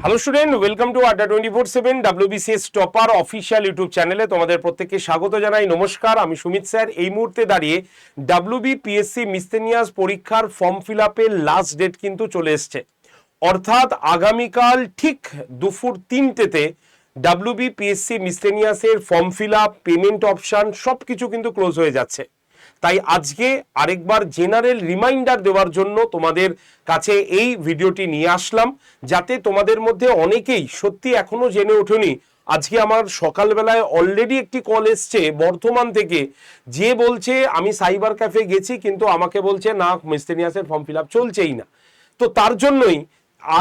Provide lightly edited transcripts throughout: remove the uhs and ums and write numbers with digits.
Hello student, welcome to আড্ডা 24/7 WBCS topper official YouTube চ্যানেলে তোমাদের প্রত্যেককে স্বাগত জানাই। নমস্কার, আমি সুমিত স্যার। এই মুহূর্তে দাঁড়িয়ে WBPSC মিসসেলিনিয়াস পরীক্ষার ফর্ম ফিল আপের লাস্ট ডেট কিন্তু চলে এসছে, অর্থাৎ আগামীকাল ঠিক দুপুর 3টেতে WBPSC মিসসেলিনিয়াসের form fill up, payment option সব কিছু কিন্তু ক্লোজ হয়ে যাচ্ছে। তাই আজকে আরেকবার জেনারেল রিমাইন্ডার দেওয়ার জন্য তোমাদের কাছে এই ভিডিওটি নিয়ে আসলাম, যাতে তোমাদের মধ্যে অনেকেই সত্যি এখনো জেনে ওঠেনি। আজকে আমার সকালবেলায় অলরেডি একটি কল এসছে বর্ধমান থেকে, যে বলছে আমি সাইবার ক্যাফে গেছি কিন্তু আমাকে বলছে না, মিসসেলিনিয়াসের ফর্ম ফিল আপ চলছেই না। তো তার জন্যই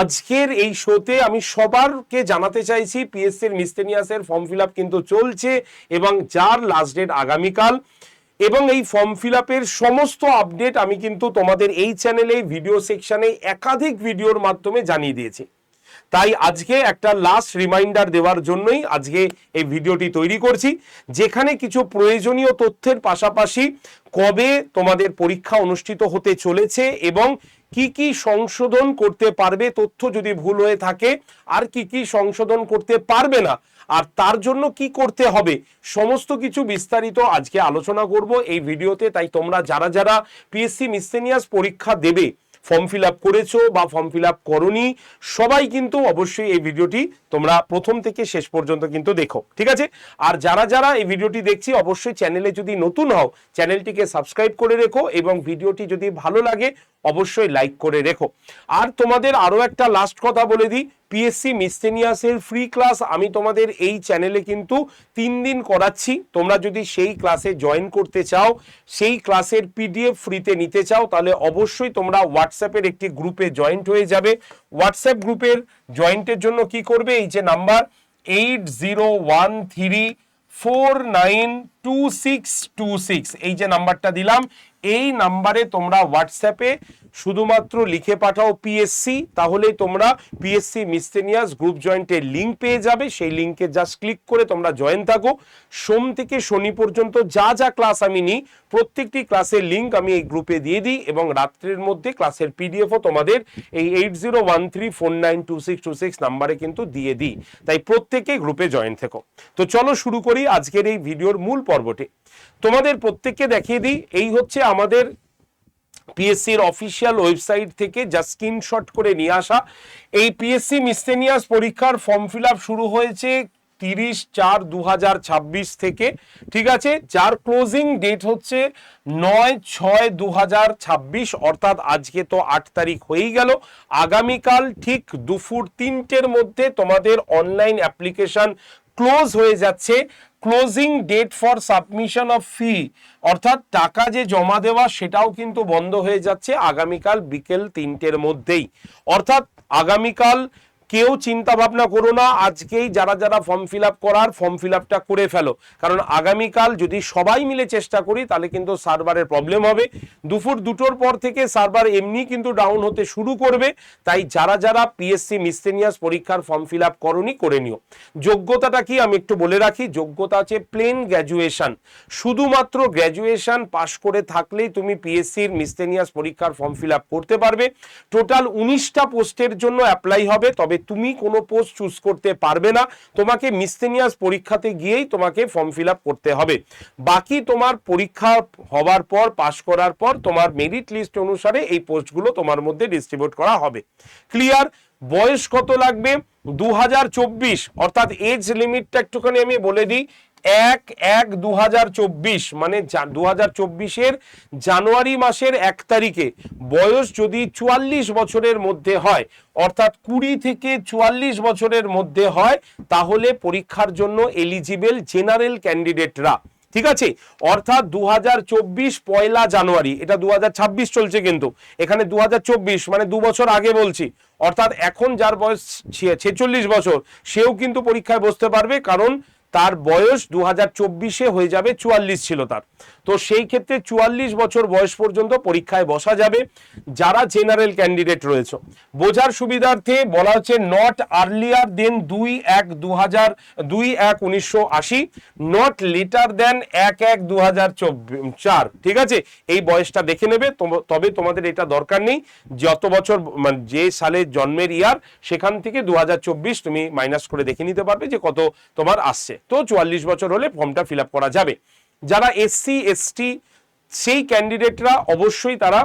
আজকের এই শোতে আমি সবারকে জানাতে চাইছি পিএসসির মিসসেলিনিয়াসের ফর্ম ফিল আপ কিন্তু চলছে এবং যার লাস্ট ডেট আগামীকাল। এবং এই ফর্ম ফিল আপের সমস্ত আপডেট আমি কিন্তু তোমাদের এই চ্যানেলে ভিডিও সেকশনে একাধিক ভিডিওর মাধ্যমে জানিয়ে দিয়েছি। তাই আজকে একটা লাস্ট রিমাইন্ডার দেওয়ার জন্যই আজকে এই ভিডিওটি তৈরি করছি, যেখানে কিছু প্রয়োজনীয় তথ্যের পাশাপাশি কবে তোমাদের পরীক্ষা অনুষ্ঠিত হতে চলেছে এবং কি কি সংশোধন করতে পারবে, তথ্য যদি ভুল হয়ে থাকে আর কি কি সংশোধন করতে পারবে না, আর তার জন্য কি করতে হবে, সমস্ত কিছু বিস্তারিত আজকে আলোচনা করব এই ভিডিওতে। তাই তোমরা যারা যারা পিএসসি মিসসেলিনিয়াস পরীক্ষা দেবে, ফর্ম ফিল আপ করেছো বা ফর্ম ফিল আপ করোনি, সবাই কিন্তু অবশ্যই এই ভিডিওটি তোমরা প্রথম থেকে শেষ পর্যন্ত কিন্তু দেখো, ঠিক আছে? আর যারা যারা এই ভিডিওটি দেখছি, অবশ্যই চ্যানেলে যদি নতুন হও চ্যানেলটিকে সাবস্ক্রাইব করে রেখো এবং ভিডিওটি যদি ভালো লাগে অবশ্যই লাইক করে রেখো। আর তোমাদের আরও একটা লাস্ট কথা বলে দিই, পিএসসি মিসসেলিনিয়াসের ফ্রি ক্লাস আমি তোমাদের এই চ্যানেলে কিন্তু 3 দিন করাচ্ছি। তোমরা যদি সেই ক্লাসে জয়েন করতে চাও, সেই ক্লাসের পিডিএফ ফ্রিতে নিতে চাও, তাহলে অবশ্যই তোমরা হোয়াটসঅ্যাপের একটি গ্রুপে জয়েন্ট হয়ে যাবে। হোয়াটসঅ্যাপ গ্রুপের জয়েন্টের জন্য কি করবে, এই যে নাম্বার 8013492626, এই যে নাম্বারটা দিলাম, এই নাম্বারে তোমরা হোয়াটসঅ্যাপে শুধুমাত্র লিখে পাঠাও পিএসসি, তাহলেই তোমরা পিএসসি মিসসেলিনিয়াস গ্রুপ জয়েন্টের লিঙ্ক পেয়ে যাবে। সেই লিঙ্কে জাস্ট ক্লিক করে তোমরা জয়েন থাকো। সোম থেকে শনি পর্যন্ত যা যা ক্লাস আমি নিই, প্রত্যেকটি ক্লাসের লিঙ্ক আমি এই গ্রুপে দিয়ে দিই এবং রাত্রের মধ্যে ক্লাসের পিডিএফও তোমাদের এই 8013492626 নাম্বারে কিন্তু দিয়ে দিই। তাই প্রত্যেকে গ্রুপে জয়েন থেকো। তো চলো শুরু করি আজকের এই ভিডিওর মূল পর্বটি। তোমাদের প্রত্যেককে দেখিয়ে দিই, এই হচ্ছে আমাদের পিএসসির অফিসিয়াল ওয়েবসাইট থেকে যা স্ক্রিনশট করে নিয়ে আসা। এই পিএসসি মিসসেলিনিয়াস পরীক্ষার ফর্ম ফিল আপ শুরু হয়েছে 30/4/2026 থেকে, ঠিক আছে? যার ক্লোজিং ডেট হচ্ছে 9/6/2026, অর্থাৎ আজকে তো 8 তারিখ হয়েই গেল। আগামীকাল ঠিক দুপুর 3টের মধ্যে তোমাদের অনলাইন অ্যাপ্লিকেশন ক্লোজ হয়ে যাচ্ছে। Closing date for submission of fee, অর্থাৎ টাকা যে জমা দেওয়া সেটাও কিন্তু বন্ধ হয়ে যাচ্ছে আগামীকাল বিকেল 3টের মধ্যেই। অর্থাৎ আগামীকাল কেউ চিন্তা ভাবনা করো না, আজকেই যারা যারা ফর্ম ফিল আপ করার ফর্ম ফিল আপটা করে ফেলো, কারণ আগামীকাল যদি সবাই মিলে চেষ্টা করি তাহলে কিন্তু সার্ভারের প্রবলেম হবে। দুপুর 2টোর পর থেকে সার্ভার এমনি কিন্তু ডাউন হতে শুরু করবে। তাই যারা যারা পিএসসি মিসসেলিনিয়াস পরীক্ষার ফর্ম ফিল আপ করোনি, করে নিও। যোগ্যতাটা কি আমি একটু বলে রাখি, যোগ্যতা আছে প্লেন গ্র্যাজুয়েশন। শুধুমাত্র গ্র্যাজুয়েশন পাশ করে থাকলেই তুমি পিএসসির মিসসেলিনিয়াস পরীক্ষার ফর্ম ফিল আপ করতে পারবে। টোটাল 19টা পোস্টের জন্য অ্যাপ্লাই হবে, তবে তুমি কোনো পোস্ট চুজ করতে পারবে না, তোমাকে মিসসেলিনিয়াস পরীক্ষাতে গিয়েই তোমাকে ফর্ম ফিল আপ করতে হবে। বাকি তোমার পরীক্ষা হওয়ার পর, পাশ করার পর তোমার মেরিট লিস্ট অনুসারে এই পোস্টগুলো তোমার মধ্যে ডিস্ট্রিবিউট করা হবে। ক্লিয়ার? বয়স কত লাগবে? 2024, অর্থাৎ এজ লিমিটটা একটুখানি আমি বলে দিই। 1/1/2024 মানে 2024-এর জানুয়ারি মাসের 1 তারিখে বয়স যদি 44 বছরের মধ্যে হয়, অর্থাৎ 20 থেকে 44 বছরের মধ্যে হয়, তাহলে পরীক্ষার জন্য এলিজিবল জেনারেল ক্যান্ডিডেটরা, ঠিক আছে? অর্থাৎ 2024 পয়লা জানুয়ারি, এটা 2026 চলছে কিন্তু এখানে 2024 মানে 2 বছর আগে বলছি। অর্থাৎ এখন যার বয়স 46 বছর সেও কিন্তু পরীক্ষায় বসতে পারবে, কারণ তার বয়স 2024-এ হয়ে যাবে 44 ছিল তার, তো সেই ক্ষেত্রে 44 বছর বয়স পর্যন্ত পরীক্ষায় বসা যাবে যারা জেনারেল ক্যান্ডিডেট রয়েছে। বোঝার সুবিধার্থে বলা হচ্ছে not earlier than 2/1/1980, not later than 1/1/2004। ঠিক আছে, এই বয়সটা দেখে নেবে, তবে তোমাদের এটা দরকার নেই, যত বছর মানে যে সালে জন্মের ইয়ার সেখান থেকে 2024 তুমি মাইনাস করে দেখে নিতে পারবে যে কত তোমার আসছে। তো 44 বছর হলে ফর্মটা ফিল আপ করা যাবে। যারা SC ST সেই ক্যান্ডিডেটরা অবশ্যই তারা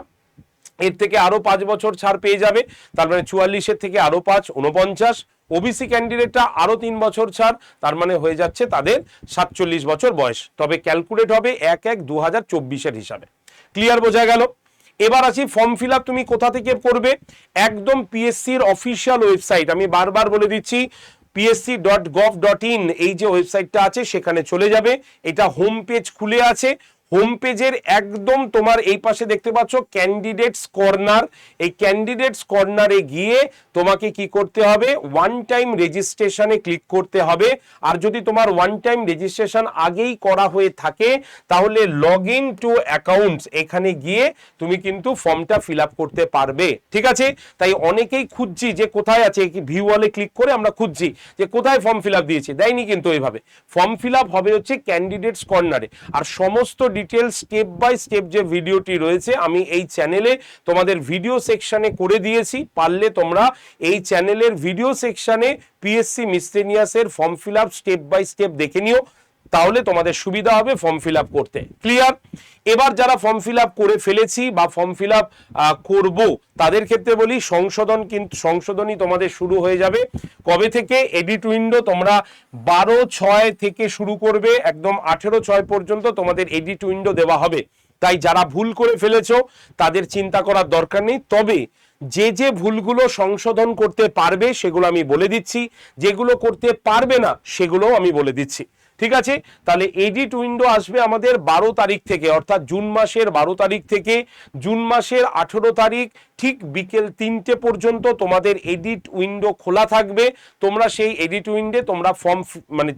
এর থেকে আরো 5 বছর ছাড় পেয়ে যাবে, তার মানে 44-এর থেকে আরো 5 49। ওবিসি ক্যান্ডিডেটরা আরো 3 বছর ছাড়, তার মানে হয়ে যাচ্ছে তাদের 47 বছর বয়স, তবে ক্যালকুলেট হবে 1/1/2024-এর হিসাবে। ক্লিয়ার, বোঝা গেল? এবার আছি ফর্ম ফিল আপ তুমি কোথা থেকে করবে। একদম পিএসসির অফিসিয়াল ওয়েবসাইট, আমি বারবার বলে দিচ্ছি psc.gov.in এই যে ওয়েবসাইটটা আছে সেখানে চলে যাবে। এটা হোম পেজ খুলে আছে, হোম পেজের একদম তোমার এই পাশে দেখতে পাচ্ছ ক্যান্ডিডেটস কর্নার, এই ক্যান্ডিডেটস কর্নারে গিয়ে তোমাকে কি করতে হবে, ওয়ান টাইম রেজিস্ট্রেশনে ক্লিক করতে হবে। আর যদি তোমার ওয়ান টাইম রেজিস্ট্রেশন আগেই করা হয়ে থাকে তাহলে লগ ইন টু অ্যাকাউন্টস এখানে গিয়ে তুমি কিন্তু ফর্মটা ফিল আপ করতে পারবে। ঠিক আছে, তাই অনেকেই খুঁজছি যে কোথায় আছে, ভিউ ওয়ালে ক্লিক করে আমরা খুঁজছি যে কোথায় ফর্ম ফিল আপ দিয়েছি, দেয়নি কিন্তু এইভাবে। ফর্ম ফিল আপ হবে হচ্ছে ক্যান্ডিডেটস কর্নারে, আর সমস্ত ডিটেলস স্টেপ বাই স্টেপ যে ভিডিওটি রয়েছে আমি এই চ্যানেলে তোমাদের ভিডিও সেকশনে করে দিয়েছি, পারলে তোমরা এই চ্যানেলের ভিডিও সেকশনে পিএসসি মিসলেনিয়াসের form fill up step by step দেখে নিও, তাহলে তোমাদের সুবিধা হবে ফর্ম ফিল আপ করতে। ক্লিয়ার? এবার যারা ফর্ম ফিল আপ করে ফেলেছি বা ফর্ম ফিল আপ করবো তাদের ক্ষেত্রে বলি সংশোধনী তোমাদের শুরু হয়ে যাবে কবে থেকে। এডিট উইন্ডো তোমরা 12/6 থেকে শুরু করবে, একদম 18/6 পর্যন্ত তোমাদের এডিট উইন্ডো দেওয়া হবে। তাই যারা ভুল করে ফেলেছো তাদের চিন্তা করার দরকার নেই, তবে যে যে ভুলগুলো সংশোধন করতে পারবে সেগুলো আমি বলে দিচ্ছি, যেগুলো করতে পারবে না সেগুলোও আমি বলে দিচ্ছি। ঠিক আছে, তাহলে এডিট উইন্ডো আসবে আমাদের 12 তারিখ থেকে, অর্থাৎ জুন মাসের 12 তারিখ থেকে জুন মাসের 18 তারিখ ঠিক বিকেল 3টে পর্যন্ত তোমাদের এডিট উইন্ডো খোলা থাকবে। তোমরা সেই এডিট উইন্ডে তোমরা ফর্ম মানে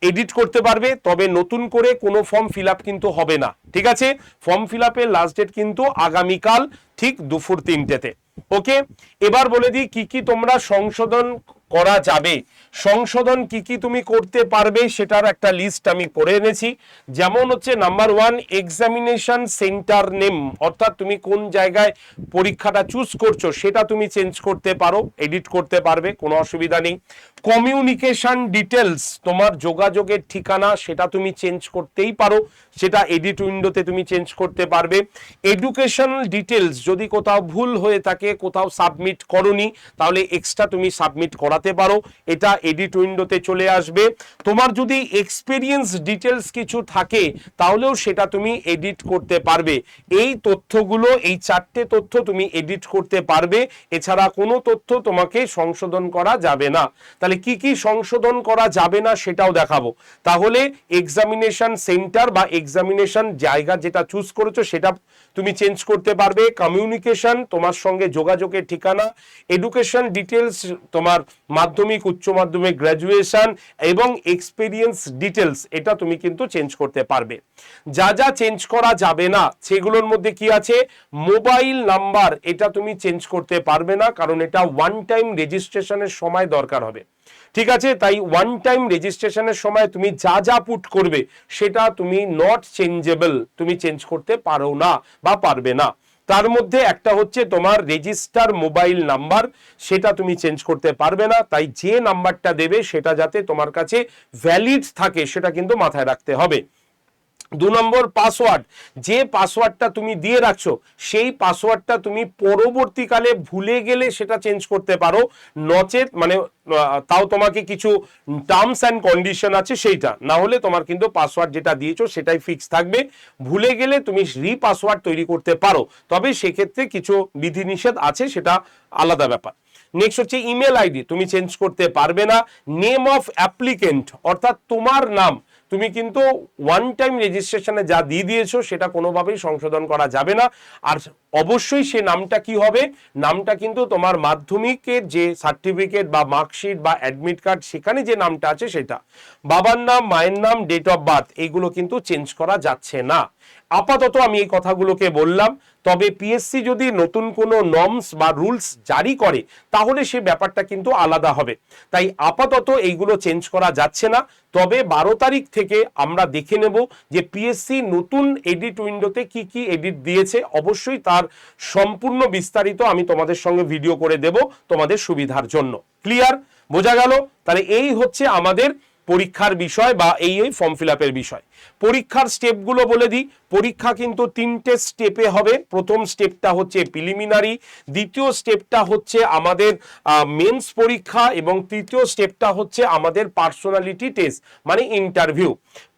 এডিট করতে পারবে, তবে নতুন করে কোনো ফর্ম ফিল আপ কিন্তু হবে না। ঠিক আছে, ফর্ম ফিল আপের লাস্ট ডেট কিন্তু আগামীকাল ঠিক দুপুর 3টেতে। ওকে, এবার বলে দিই কি কি তোমরা সংশোধন করা যাবে, সংশোধন কি কি তুমি করতে পারবে সেটার একটা লিস্ট আমি করে এনেছি। যেমন হচ্ছে নাম্বার 1 এক্সামিনেশন সেন্টার নেম, অর্থাৎ তুমি কোন জায়গায় পরীক্ষাটা চুজ করছো সেটা তুমি চেঞ্জ করতে পারো, এডিট করতে পারবে, কোনো অসুবিধা নেই। কমিউনিকেশন ডিটেলস, তোমার যোগাযোগের ঠিকানা সেটা তুমি চেঞ্জ করতেই পারো, সেটা এডিট উইন্ডোতে তুমি চেঞ্জ করতে পারবে। এডুকেশনাল ডিটেলস যদি কোথাও ভুল হয়ে থাকে, কোথাও সাবমিট করনি, তাহলে এক্সট্রা তুমি সাবমিট করাতে পারো, এটা এডিট উইন্ডোতে চলে আসবে। তোমার যদি এক্সপেরিয়েন্স ডিটেলস কিছু থাকে তাহলেও সেটা তুমি এডিট করতে পারবে। এই তথ্যগুলো, এই 4টে তথ্য তুমি এডিট করতে পারবে, এছাড়া কোনো তথ্য তোমাকে সংশোধন করা যাবে না। তাহলে কি কি সংশোধন করা যাবে না সেটাও দেখাবো। তাহলে এক্সামিনেশন সেন্টার বা এক্সামিনেশন জায়গা যেটা চুজ করেছো সেটা তুমি চেঞ্জ করতে পারবে। কমিউনিকেশন, তোমার সঙ্গে যোগাযোগের ঠিকানা। এডুকেশন ডিটেলস, তোমার মাধ্যমিক, উচ্চ মাধ্যমিক, গ্র্যাজুয়েশন এবং এক্সপেরিয়েন্স ডিটেলস, এটা তুমি কিন্তু চেঞ্জ করতে পারবে। যা যা চেঞ্জ করা যাবে না সেগুলোর মধ্যে কি আছে, মোবাইল নাম্বার, এটা তুমি চেঞ্জ করতে পারবে না, কারণ এটা ওয়ান টাইম রেজিস্ট্রেশনের সময় দরকার হবে। ঠিক আছে, তাই ওয়ান টাইম রেজিস্ট্রেশনের সময় তুমি যা যা পুট করবে সেটা তুমি নট চেঞ্জেবল, তুমি চেঞ্জ করতে পারো না বা পারবে না। তার মধ্যে একটা হচ্ছে তোমার রেজিস্টার মোবাইল নাম্বার, সেটা তুমি চেঞ্জ করতে পারবে না, তাই যে নাম্বারটা দেবে সেটা যাতে তোমার কাছে ভ্যালিড থাকে সেটা কিন্তু মাথায় রাখতে হবে। 2 নম্বর পাসওয়ার্ড, যে পাসওয়ার্ডটা তুমি দিয়ে রাখছো সেই পাসওয়ার্ডটা তুমি পরবর্তীকালে ভুলে গেলে সেটা চেঞ্জ করতে পারো, নচেত মানে তাও তোমাকে কিছু টার্মস অ্যান্ড কন্ডিশন আছে সেইটা, না হলে তোমার কিন্তু পাসওয়ার্ড যেটা দিয়েছো সেটাই ফিক্স থাকবে। ভুলে গেলে তুমি রিপাসওয়ার্ড তৈরি করতে পারো, তবে সেক্ষেত্রে কিছু বিধিনিষেধ আছে, সেটা আলাদা ব্যাপার। নেক্সট হচ্ছে ইমেল আইডি তুমি চেঞ্জ করতে পারবে না। নেম অফ অ্যাপ্লিকেন্ট, অর্থাৎ তোমার নাম তুমি কিন্তু ওয়ান টাইম রেজিস্ট্রেশনে যা দিয়ে দিয়েছো সেটা কোনোভাবেই সংশোধন করা যাবে না। আর অবশ্যই সে নামটা কি হবে, নামটা কিন্তু তোমার মাধ্যমিকের যে সার্টিফিকেট বা মার্কশিট বা অ্যাডমিট কার্ড সেখানে যে নামটা আছে সেটা, বাবার নাম, মায়ের নাম, ডেট অফ বার্থ এইগুলো কিন্তু চেঞ্জ করা যাচ্ছে না। আপাতত আমি এই কথাগুলোকে বললাম। তবে পিএসসি যদি নতুন কোনো নর্মস বা রুলস জারি করে তাহলে সে ব্যাপারটা কিন্তু আলাদা হবে। তাই আপাতত এইগুলো চেঞ্জ করা যাচ্ছে না। তবে 12 তারিখ থেকে আমরা দেখে নেব যে পিএসসি নতুন এডিট উইন্ডোতে কি কি এডিট দিয়েছে। অবশ্যই তার সম্পূর্ণ বিস্তারিত আমি তোমাদের সঙ্গে ভিডিও করে দেব তোমাদের সুবিধার জন্য। ক্লিয়ার? বোঝা গেল? তাহলে এই হচ্ছে আমাদের পরীক্ষার বিষয় বা এই ফর্ম ফিল আপের বিষয়। পরীক্ষার স্টেপগুলো বলে দিই। পরীক্ষা কিন্তু 3টে স্টেপে হবে। প্রথম স্টেপটা হচ্ছে প্রিলিমিনারি, দ্বিতীয় স্টেপটা হচ্ছে আমাদের মেন্স পরীক্ষা এবং তৃতীয় স্টেপটা হচ্ছে আমাদের পার্সোনালিটি টেস্ট মানে ইন্টারভিউ।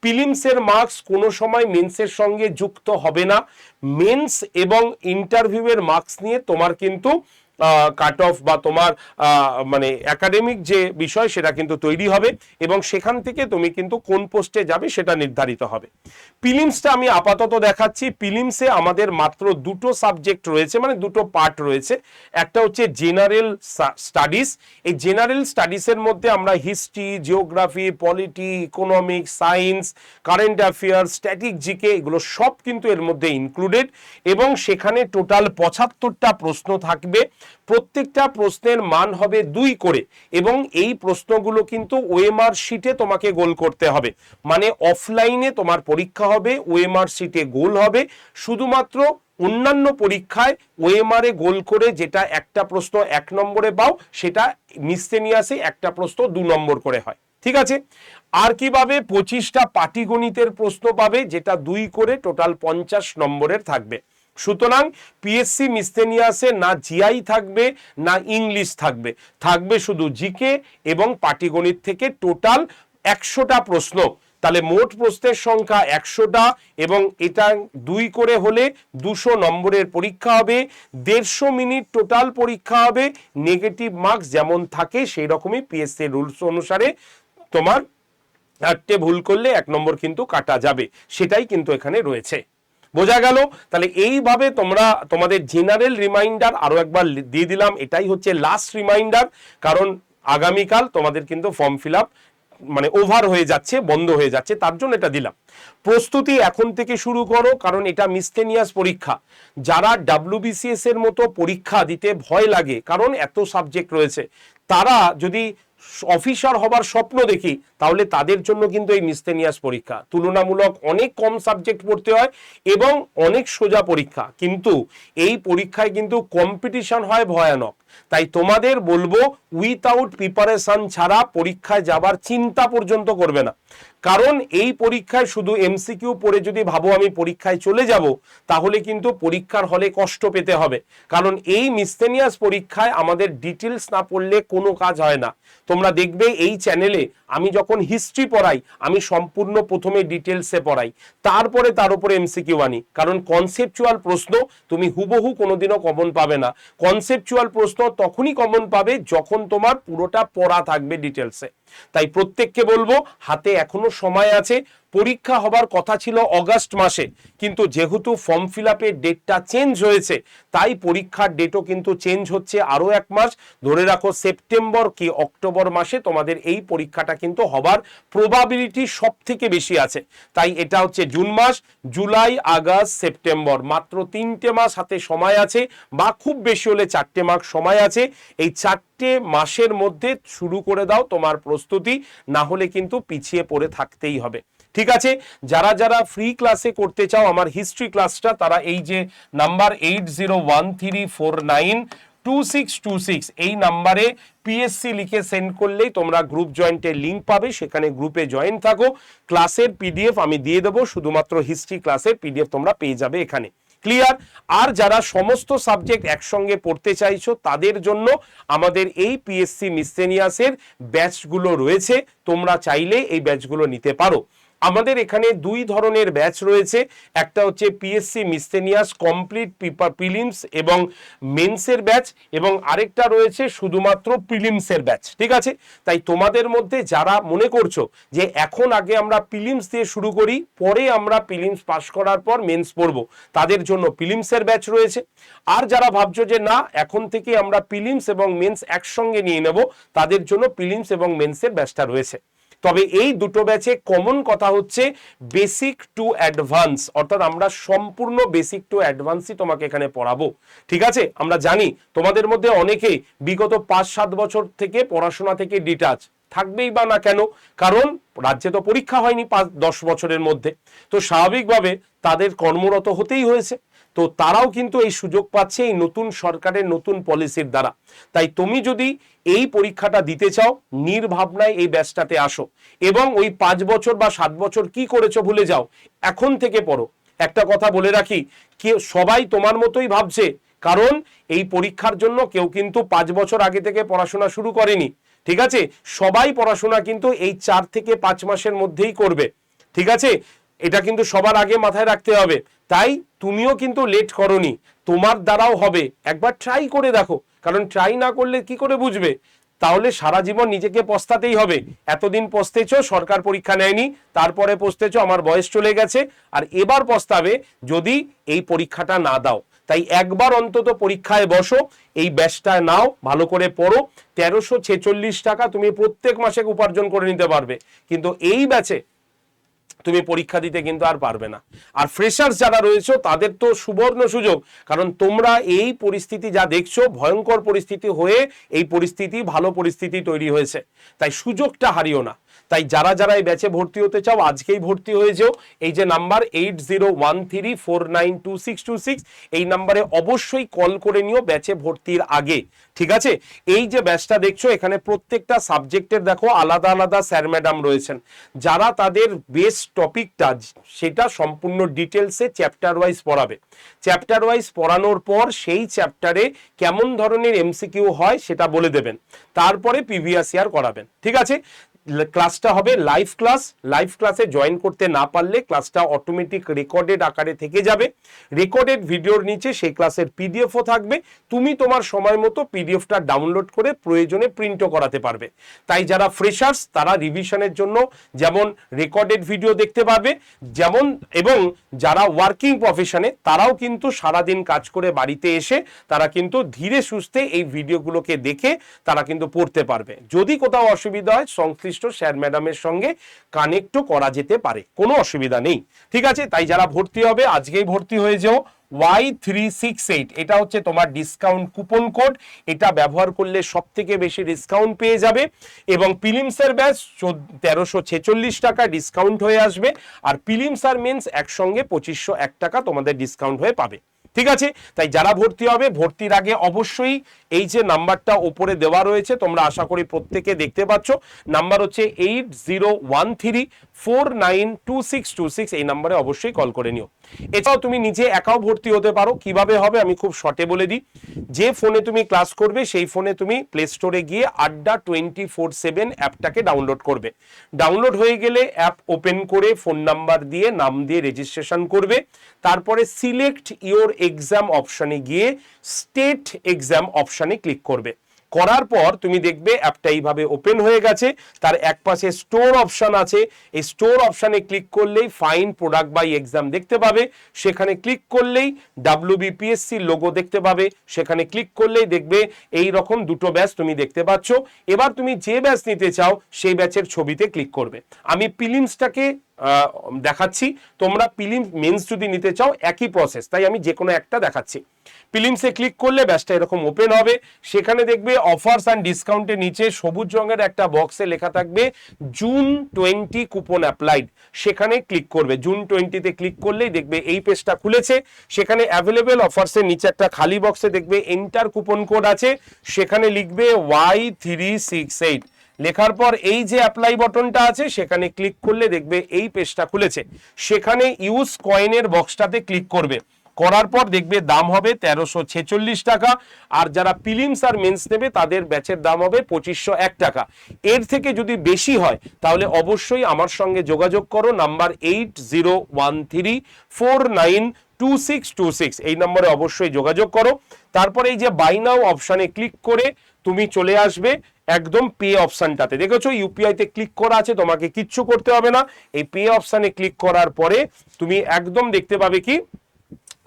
প্রিলিমসের মার্কস কোনো সময় মেন্সের সঙ্গে যুক্ত হবে না। মেন্স এবং ইন্টারভিউয়ের মার্কস নিয়ে তোমার কিন্তু কাট অফ বা তোমার মানে একাডেমিক যে বিষয় সেটা কিন্তু তৈরি হবে এবং সেখান থেকে তুমি কিন্তু কোন পোস্টে যাবে সেটা নির্ধারিত হবে। প্রিলিমসটা আমি আপাতত দেখাচ্ছি। প্রিলিমসে আমাদের মাত্র দুটো সাবজেক্ট রয়েছে, মানে দুটো পার্ট রয়েছে। একটা হচ্ছে জেনারেল স্টাডিজ। এই জেনারেল স্টাডিজের মধ্যে আমরা history, geography, polity, economics, science, current affair, static GK এগুলো সব কিন্তু এর মধ্যে ইনক্লুডেড এবং সেখানে টোটাল 75টা প্রশ্ন থাকবে। প্রত্যেকটা প্রশ্নের মান হবে 2 করে এবং এই প্রশ্নগুলো কিন্তু ওএমআর শিটে তোমাকে গোল করতে হবে। মানে অফলাইনে তোমার পরীক্ষা হবে, ওএমআর শিটে গোল হবে। শুধুমাত্র অন্যান্য পরীক্ষায় ওএমআর এ গোল করে যেটা একটা প্রশ্ন 1 নম্বরে পাও সেটা মিসসেলিনিয়াসে একটা প্রশ্ন 2 নম্বর করে হয়। ঠিক আছে? আর কি পাবে? 25টা পাটিগণিতের প্রশ্ন পাবে যেটা 2 করে টোটাল 50 নম্বরের থাকবে। সুতরাং পিএসসি মিসসেলিনিয়াসে না জিআই থাকবে না ইংলিশ থাকবে, থাকবে শুধু জিকে এবং পাটিগণিত থেকে টোটাল 100টা প্রশ্ন। তাহলে মোট প্রশ্নের সংখ্যা 100টা এবং এটা 2 করে হলে 200 নম্বরের পরীক্ষা হবে। 150 মিনিট টোটাল পরীক্ষা হবে। নেগেটিভ মার্কস যেমন থাকে সেই রকমই পিএসসি রুলস অনুসারে তোমার 4টে ভুল করলে 1 নম্বর কিন্তু কাটা যাবে, সেটাই কিন্তু এখানে রয়েছে। বোঝা গেল? তাহলে এইভাবে তোমরা তোমাদের জেনারেল রিমাইন্ডার আরো একবার দিয়ে দিলাম। এটাই হচ্ছে লাস্ট রিমাইন্ডার, কারণ আগামীকাল তোমাদের কিন্তু ফর্ম ফিল আপ মানে ওভার হয়ে যাচ্ছে, বন্ধ হয়ে যাচ্ছে, তার জন্য এটা দিলাম। প্রস্তুতি এখন থেকে শুরু করো, কারণ এটা মিসসেলিনিয়াস পরীক্ষা। যারা ডাব্লিউবিসিএস এর মতো পরীক্ষা দিতে ভয় লাগে কারণ এত সাবজেক্ট রয়েছে, তারা যদি অফিসার হবার স্বপ্ন দেখি তাহলে তাদের জন্য কিন্তু এই মিসসেলিনিয়াস পরীক্ষা তুলনামূলক অনেক কম সাবজেক্ট পড়তে হয় এবং অনেক সোজা পরীক্ষা, কিন্তু এই পরীক্ষায় কিন্তু কম্পিটিশন হয় ভয়ানক। তাই তোমাদের বলবো উইথাউট প্রিপারেশন ছাড়া পরীক্ষায় যাবার চিন্তা পর্যন্ত করবে না। কারণ এই পরীক্ষায় শুধু এমসিকিউ পড়ে যদি ভাবো আমি পরীক্ষায় চলে যাব, তাহলে কিন্তু পরীক্ষার হলে কষ্ট পেতে হবে। কারণ এই মিসসেলিনিয়াস পরীক্ষায় আমাদের ডিটেলস না পড়লে কোনো কাজ হয় না। তোমরা দেখবে এই চ্যানেলে আমি যখন হিস্ট্রি পড়াই আমি সম্পূর্ণ প্রথমে ডিটেলসে পড়াই, তারপরে তার উপরে এমসিকিউ আনি। কারণ কনসেপচুয়াল প্রশ্ন তুমি হুবহু কোনোদিনও কমন পাবে না। কনসেপচুয়াল প্রশ্ন তখনই কমন পাবে যখন তোমার পুরোটা পড়া থাকবে ডিটেলসে। তাই প্রত্যেককে বলবো হাতে এখনো সময় আছে। পরীক্ষা হবার কথা ছিল অগাস্ট মাসে, কিন্তু যেহেতু ফর্ম ফিল আপের ডেটটা চেঞ্জ হয়েছে তাই পরীক্ষার ডেটও কিন্তু চেঞ্জ হচ্ছে আরো 1 মাস। ধরে রাখো সেপ্টেম্বর কি অক্টোবর মাসে তোমাদের এই পরীক্ষাটা কিন্তু হবার প্রবাবিলিটি সব থেকে বেশি আছে। তাই এটা হচ্ছে জুন মাস, জুলাই, আগস্ট, সেপ্টেম্বর, মাত্র 3টে মাস হাতে সময় আছে, বা খুব বেশি হলে 4টে মাস সময় আছে। এই 4টে মাসের মধ্যে শুরু করে দাও তোমার প্রস্তুতি, না হলে কিন্তু পিছিয়ে পড়ে থাকতেই হবে। ঠিক আছে? যারা যারা ফ্রি ক্লাসে করতে চাও আমার হিস্ট্রি ক্লাসটা, তারা এই যে নাম্বার 8013492626 এই নাম্বারে পিএসসি লিখে সেন্ড করলেই তোমরা গ্রুপ জয়েন্টের লিঙ্ক পাবে, সেখানে গ্রুপে জয়েন থাকো। ক্লাসের পিডিএফ আমি দিয়ে দেবো, শুধুমাত্র হিস্ট্রি ক্লাসের পিডিএফ তোমরা পেয়ে যাবে এখানে। ক্লিয়ার? আর যারা সমস্ত সাবজেক্ট একসঙ্গে পড়তে চাইছো তাদের জন্য আমাদের এই পিএসসি মিসসেলিনিয়াসের ব্যাচগুলো রয়েছে, তোমরা চাইলে এই ব্যাচগুলো নিতে পারো। আমাদের এখানে দুই ধরনের ব্যাচ রয়েছে, একটা হচ্ছে পিএসসি মিসসেনিয়াস কমপ্লিট প্রিলিমস এবং মেন্সের ব্যাচ, এবং আরেকটা রয়েছে শুধুমাত্র প্রিলিমসের ব্যাচ। ঠিক আছে, তাই তোমাদের মধ্যে যারা মনে করছো যে এখন আগে আমরা প্রিলিমস দিয়ে শুরু করি, পরে আমরা প্রিলিমস পাস করার পর মেন্স পড়বো, তাদের জন্য প্রিলিমসের ব্যাচ রয়েছে। আর যারা ভাবছো যে না এখন থেকে আমরা প্রিলিমস এবং মেন্স একসঙ্গে নিয়ে নেব, তাদের জন্য প্রিলিমস এবং মেন্সের ব্যাচটা রয়েছে। তবে এই দুটো ব্যাচে কমন কথা হচ্ছে বেসিক টু অ্যাডভান্স, অর্থাৎ আমরা সম্পূর্ণ বেসিক টু অ্যাডভান্সই তোমাকে এখানে পড়াবো। ঠিক আছে, আমরা জানি তোমাদের মধ্যে অনেকেই বিগত 5-7 বছর থেকে পড়াশোনা থেকে ডিটাচ থাকবেই বা না কেন, কারণ রাজ্যে তো পরীক্ষা হয়নি 5-10 বছরের মধ্যে, তো স্বাভাবিকভাবে তাদের কর্মরত হতেই হয়েছে। তো তারাও কিন্তু এই সুযোগ পাচ্ছে এই নতুন সরকারের নতুন পলিসির দ্বারা। তাই তুমি যদি এই পরীক্ষাটা দিতে চাও, নির্ভাবনায় এই ব্যাচটাতে আসো এবং ওই 5 বছর বা 7 বছর কি করেছো ভুলে যাও, এখন থেকে পড়ো। একটা কথা বলে রাখি, সবাই তোমার মতোই ভাবছে, কারণ এই পরীক্ষার জন্য কেউ কিন্তু 5 বছর আগে থেকে পড়াশোনা শুরু করেনি। ঠিক আছে, সবাই পড়াশোনা কিন্তু এই 4 থেকে 5 মাসের মধ্যেই করবে। ঠিক আছে, এটা কিন্তু সবার আগে মাথায় রাখতে হবে। তাই তুমিও কিন্তু লেট করনি, তোমার দ্বারাও হবে, একবার ট্রাই করে দেখো, কারণ ট্রাই না করলে কি করে বুঝবে? তাহলে সারা জীবন নিজেকে পস্তাতেই হবে। এতদিন পস্তেছো সরকার পরীক্ষা নেয়নি, তারপরে পস্তেছো আমার বয়স চলে গেছে, আর এবার পস্তাবে যদি এই পরীক্ষাটা না দাও। তাই একবার অন্তত পরীক্ষায় বসো, এই ব্যাচটা নাও, ভালো করে পড়ো। 1346 টাকা তুমি প্রত্যেক মাসে উপার্জন করে নিতে পারবে, কিন্তু এই ব্যাচে তুমি পরীক্ষা দিতে কিন্তু আর পারবে না। আর ফ্রেশার্স যারা রয়েছে তাদের তো সুবর্ণ সুযোগ, কারণ তোমরা এই পরিস্থিতি যা দেখছো ভয়ঙ্কর পরিস্থিতি হয়ে এই পরিস্থিতি ভালো পরিস্থিতি তৈরি হয়েছে, তাই সুযোগটা হারিও না। তাই যারা যারা এই ব্যাচে ভর্তি হতে চাও আজকেই ভর্তি হয়ে যাও। এই যে নাম্বার 8013492626, এই নাম্বারে অবশ্যই কল করে নিও ব্যাচে ভর্তির আগে। ঠিক আছে, এই যে ব্যাচটা দেখছো এখানে প্রত্যেকটা সাবজেক্টের দেখো আলাদা আলাদা স্যার ম্যাডাম রয়েছেন, যারা তাদের বেস টপিকটা সেটা সম্পূর্ণ ডিটেলসে চ্যাপ্টার ওয়াইজ পড়াবে। চ্যাপ্টার ওয়াইজ পড়ানোর পর সেই চ্যাপ্টারে কেমন ধরনের এমসিকিউ হয় সেটা বলে দেবেন, তারপরে প্রিভিয়াস ইয়ার করাবেন। ঠিক আছে, ক্লাসটা হবে লাইভ ক্লাস। লাইভ ক্লাসে জয়েন করতে না পারলে ক্লাসটা অটোমেটিক রেকর্ডেড আকারে থেকে যাবে। রেকর্ডেড ভিডিওর নিচে সেই ক্লাসের পিডিএফও থাকবে, তুমি তোমার সময় মতো পিডিএফটা ডাউনলোড করে প্রয়োজনে প্রিন্টও করাতে পারবে। তাই যারা ফ্রেশার্স তারা রিভিশনের জন্য যেমন রেকর্ডেড ভিডিও দেখতে পাবে, যেমন এবং যারা ওয়ার্কিং প্রফেশনে তারাও কিন্তু সারাদিন কাজ করে বাড়িতে এসে তারা কিন্তু ধীরে সুস্থে এই ভিডিওগুলোকে দেখে তারা কিন্তু পড়তে পারবে। যদি কোথাও অসুবিধা হয় সংশ্লিষ্ট স্যার ম্যাডামের সঙ্গে কানেক্টও করা যেতে পারে, কোনো অসুবিধা নেই। ঠিক আছে, তাই যারা ভর্তি হবে আজকেই ভর্তি হয়ে যাও। Y368 এটা হচ্ছে তোমার ডিসকাউন্ট কুপন কোড, এটা ব্যবহার করলে সব থেকে বেশি ডিসকাউন্ট পেয়ে যাবে। এবং প্রিলিমসের ব্যাচ 1346 টাকা ডিসকাউন্ট হয়ে আসবে, আর প্রিলিমস আর মেন্স একসঙ্গে 2501 টাকা তোমাদের ডিসকাউন্ট হয়ে পাবে। ঠিক আছে, তাই যারা ভর্তি হবে ভর্তির আগে অবশ্যই এই যে নাম্বারটা উপরে দেওয়া রয়েছে তোমরা আশা করি প্রত্যেকে দেখতে পাচ্ছ, নাম্বার হচ্ছে 8013492626, এই নাম্বারে অবশ্যই কল করে নিও। এছাড়াও তুমি নিজে একাও ভর্তি হতে পারো। কিভাবে হবে আমি খুব শর্টে বলে দিই। যে ফোনে তুমি ক্লাস করবে সেই ফোনে তুমি প্লে স্টোরে গিয়ে আড্ডা 24/7 অ্যাপটাকে ডাউনলোড করবে। ডাউনলোড হয়ে গেলে অ্যাপ ওপেন করে ফোন নাম্বার দিয়ে নাম দিয়ে রেজিস্ট্রেশন করবে। তারপরে সিলেক্ট ইওর এক্সাম অপশনে গিয়ে স্টেট এক্সাম অপশনে ক্লিক করবে। করার পর তুমি দেখবে অ্যাপটা এইভাবে ওপেন হয়ে গেছে, তার এক পাশে স্টোর অপশন আছে, এই স্টোর অপশনে ক্লিক করলেই ফাইন প্রোডাক্ট বাই এক্সাম দেখতে পাবে, সেখানে ক্লিক করলেই WBPSC লোগো দেখতে পাবে, সেখানে ক্লিক করলেই দেখবে এই রকম দুটো ব্যাচ তুমি দেখতে পাচ্ছ। এবার তুমি যে ব্যাচ নিতে চাও সেই ব্যাচের ছবিতে ক্লিক করবে। আমি প্রিলিমসটাকে দেখাচ্ছি, তোমরা প্রিলিমস মেন্স যদি নিতে চাও একই প্রসেস, তাই আমি যে কোনো একটা দেখাচ্ছি। প্রিলিমসে ক্লিক করলে ব্যাচটা এরকম ওপেন হবে, সেখানে দেখবে অফার্স অ্যান্ড ডিসকাউন্টের নিচে সবুজ রঙের একটা বক্সে লেখা থাকবে জুন 20 কুপন অ্যাপ্লাইড, সেখানে ক্লিক করবে। জুন 20-তে ক্লিক করলেই দেখবে এই পেজটা খুলেছে, সেখানে অ্যাভেলেবেল অফার্সের নিচে একটা খালি বক্সে দেখবে এন্টার কুপন কোড আছে, সেখানে লিখবে Y368, লেখার পর এই যে অ্যাপ্লাই বাটনটা আছে সেখানে ক্লিক করলে দেখবে এই পেজটা খুলেছে, সেখানে ইউজ কয়েনের বক্সটাতে ক্লিক করবে। করার পর দেখবে দাম হবে 1346 টাকা। আর যারা প্রিলিমস আর মেন্স নেবে তাদের ব্যাচের দাম হবে 2501 টাকা। এর থেকে যদি বেশি হয় তাহলে অবশ্যই আমার সঙ্গে যোগাযোগ করো, নাম্বার 8013492626, এই নম্বরে অবশ্যই যোগাযোগ করো। তারপরে এই যে বাই নাও অপশানে ক্লিক করে তুমি চলে আসবে একদম পে অপশানটাতে, দেখেছো ইউপিআই তে ক্লিক করা আছে, তোমাকে কিচ্ছু করতে হবে না। এই পে অপশানে ক্লিক করার পরে তুমি একদম দেখতে পাবে কি,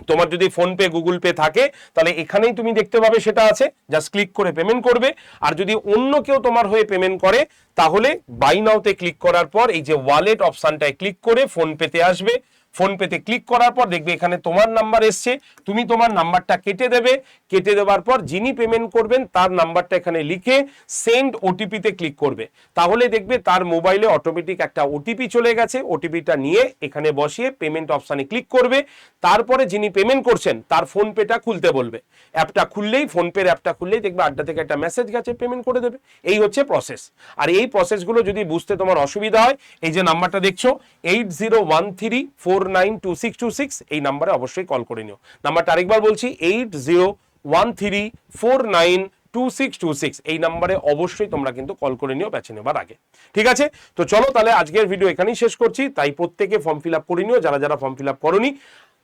তোমার যদি ফোনপে গুগল পে থাকে তাহলে এখানেই তুমি দেখতে পাবে সেটা আছে, জাস্ট ক্লিক করে পেমেন্ট করবে। আর যদি অন্য কেউ তোমার হয়ে পেমেন্ট করে তাহলে বাই নাওতে ক্লিক করার পর এই যে ওয়ালেট অপশানটায় ক্লিক করে ফোনপেতে আসবে। ফোনপেতে ক্লিক করার পর দেখবে এখানে তোমার নাম্বার এসছে, তুমি তোমার নাম্বারটা কেটে দেবে। কেটে দেওয়ার পর যিনি পেমেন্ট করবেন তার নাম্বারটা এখানে লিখে সেন্ড ওটিপিতে ক্লিক করবে। তাহলে দেখবে তার মোবাইলে অটোমেটিক একটা ওটিপি চলে গেছে, ওটিপিটা নিয়ে এখানে বসিয়ে পেমেন্ট অপশানে ক্লিক করবে। তারপরে যিনি পেমেন্ট করছেন তার ফোনপেটা খুলতে বলবে। অ্যাপটা খুললেই, ফোনপের অ্যাপটা খুললেই দেখবে আড্ডা থেকে একটা মেসেজ গেছে, পেমেন্ট করে দেবে। এই হচ্ছে প্রসেস। আর এই প্রসেসগুলো যদি বুঝতে তোমার অসুবিধা হয়, এই যে নাম্বারটা দেখছো 8013492626, এই নাম্বারে অবশ্যই কল করে নিও। নাম্বারটা আরেকবার বলছি 8013492626, এই নাম্বারে অবশ্যই তোমরা কিন্তু কল করে নিও বেছে নেবার আগে। ঠিক আছে, তো চলো তাহলে আজকের ভিডিও এখানেই শেষ করছি। তাই প্রত্যেকে ফর্ম ফিল আপ করে নিও যারা যারা ফর্ম ফিল আপ করোনি।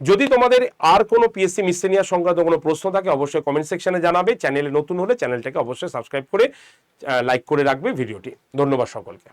যদি তোমাদের আর কোনো পিএসসি মিসসেলিনিয়াস সংক্রান্ত কোনো প্রশ্ন থাকে অবশ্যই কমেন্ট সেকশনে জানাবে। চ্যানেলে নতুন হলে চ্যানেলটাকে অবশ্যই সাবস্ক্রাইব করে লাইক করে রাখবে ভিডিওটি। ধন্যবাদ সকলকে।